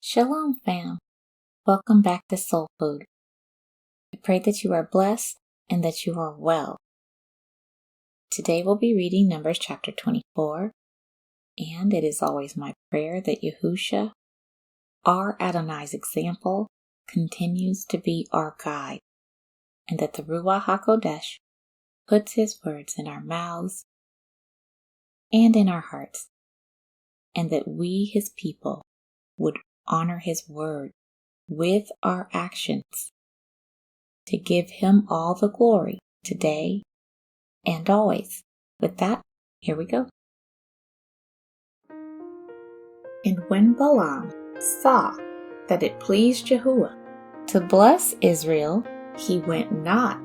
Shalom, fam. Welcome back to Soul Food. I pray that you are blessed and that you are well. Today we'll be reading Numbers chapter 24, and it is always my prayer that Yahusha, our Adonai's example, continues to be our guide, and that the Ruach HaKodesh puts his words in our mouths and in our hearts, and that we, his people, would honor his word with our actions to give him all the glory today and always. With that, here we go. And when Balaam saw that it pleased Yahuwah to bless Israel, he went not,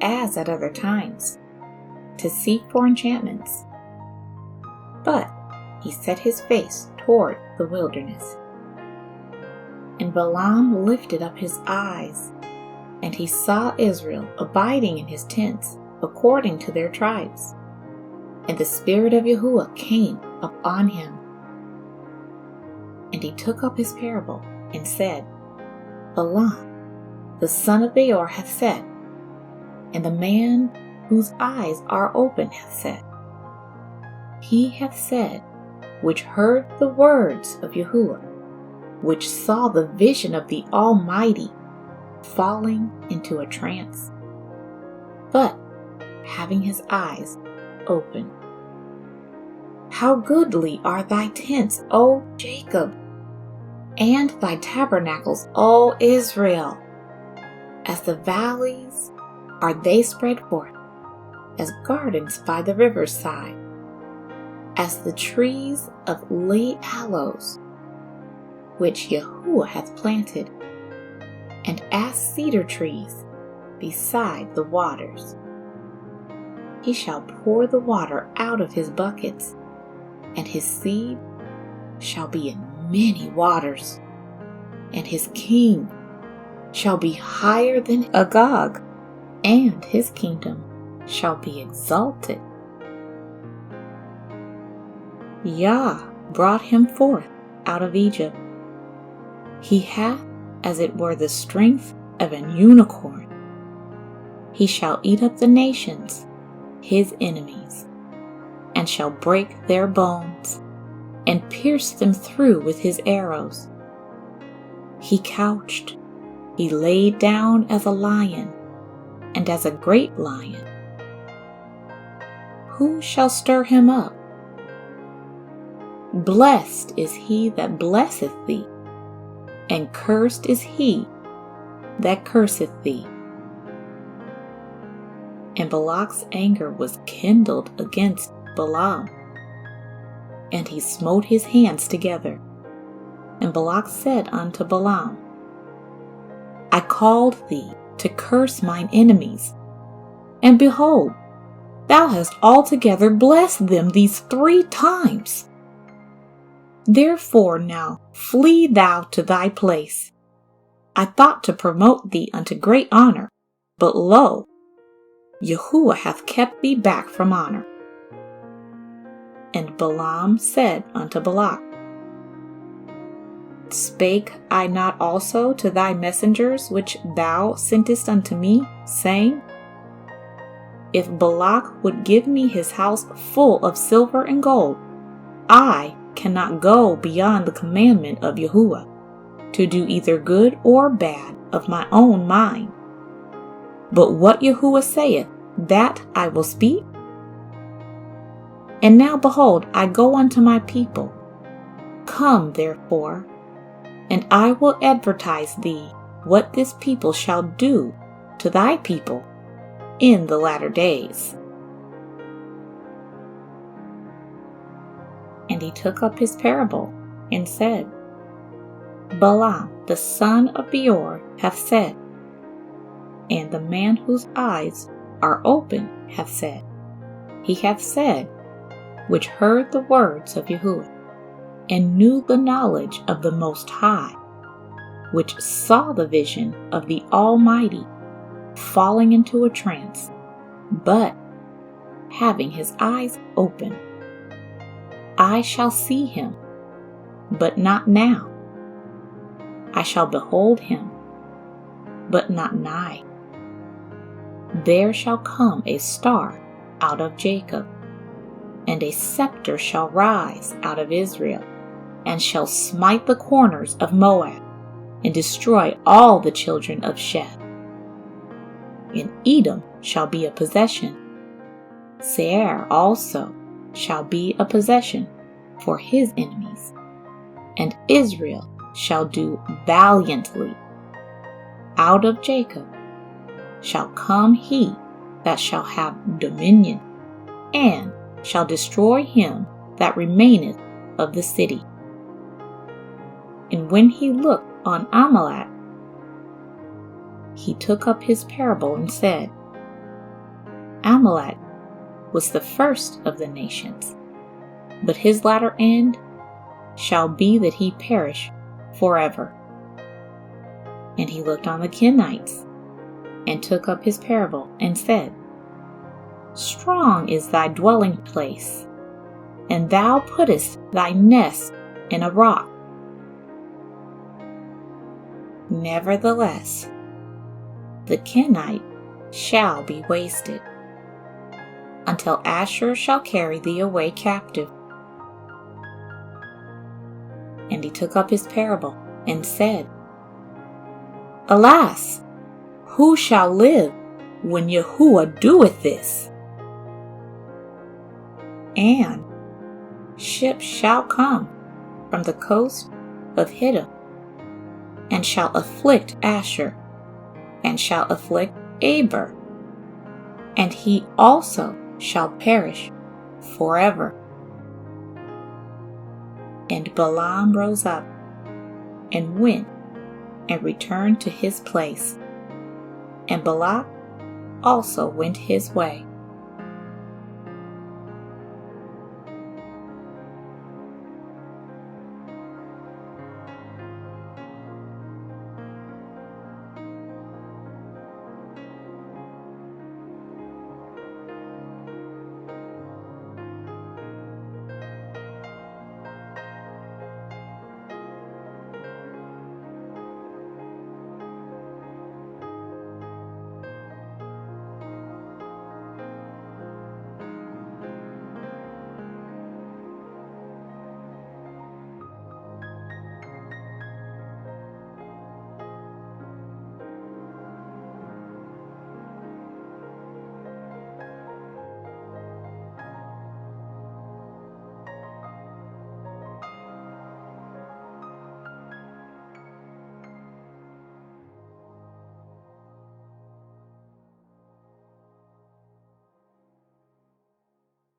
as at other times, to seek for enchantments, but he set his face toward the wilderness. And Balaam lifted up his eyes, and he saw Israel abiding in his tents, according to their tribes. And the Spirit of Yahuwah came upon him. And he took up his parable, and said, Balaam, the son of Beor, hath said, and the man whose eyes are open hath said, he hath said, which heard the words of Yahuwah, which saw the vision of the Almighty, falling into a trance, but having his eyes open. How goodly are thy tents, O Jacob, and thy tabernacles, O Israel! As the valleys are they spread forth, as gardens by the river's side, as the trees of late aloes, which Yahuwah hath planted, and as cedar trees beside the waters. He shall pour the water out of his buckets, and his seed shall be in many waters, and his king shall be higher than Agag, and his kingdom shall be exalted. Yah brought him forth out of Egypt. He hath as it were the strength of an unicorn. He shall eat up the nations, his enemies, and shall break their bones, and pierce them through with his arrows. He couched, he laid down as a lion, and as a great lion. Who shall stir him up? Blessed is he that blesseth thee, and cursed is he that curseth thee. And Balak's anger was kindled against Balaam, and he smote his hands together. And Balak said unto Balaam, I called thee to curse mine enemies, and behold, thou hast altogether blessed them these 3 times. Therefore now flee thou to thy place. I thought to promote thee unto great honor, but lo, Yahuwah hath kept thee back from honor. And Balaam said unto Balak, Spake I not also to thy messengers which thou sentest unto me, saying, If Balak would give me his house full of silver and gold, I cannot go beyond the commandment of Yahuwah, to do either good or bad of my own mind. But what Yahuwah saith, that I will speak. And now behold, I go unto my people. Come therefore, and I will advertise thee what this people shall do to thy people in the latter days. And he took up his parable, and said, Balaam the son of Beor hath said, and the man whose eyes are open hath said, he hath said, which heard the words of Yahuwah, and knew the knowledge of the Most High, which saw the vision of the Almighty, falling into a trance, but having his eyes open. I shall see him, but not now, I shall behold him, but not nigh. There shall come a star out of Jacob, and a scepter shall rise out of Israel, and shall smite the corners of Moab, and destroy all the children of Sheth. And Edom shall be a possession. Seir also shall be a possession for his enemies, and Israel shall do valiantly. Out of Jacob shall come he that shall have dominion, and shall destroy him that remaineth of the city. And when he looked on Amalek, he took up his parable and said, Amalek was the first of the nations, but his latter end shall be that he perish forever. And he looked on the Kenites, and took up his parable and said, Strong is thy dwelling place, and thou puttest thy nest in a rock. Nevertheless, the Kenite shall be wasted, until Ashur shall carry thee away captive. And he took up his parable and said, Alas, who shall live when Yahuwah doeth this? And ships shall come from the coast of Hiddim, and shall afflict Ashur, and shall afflict Aber, and he also shall perish forever. And Balaam rose up, and went, and returned to his place, and Balak also went his way.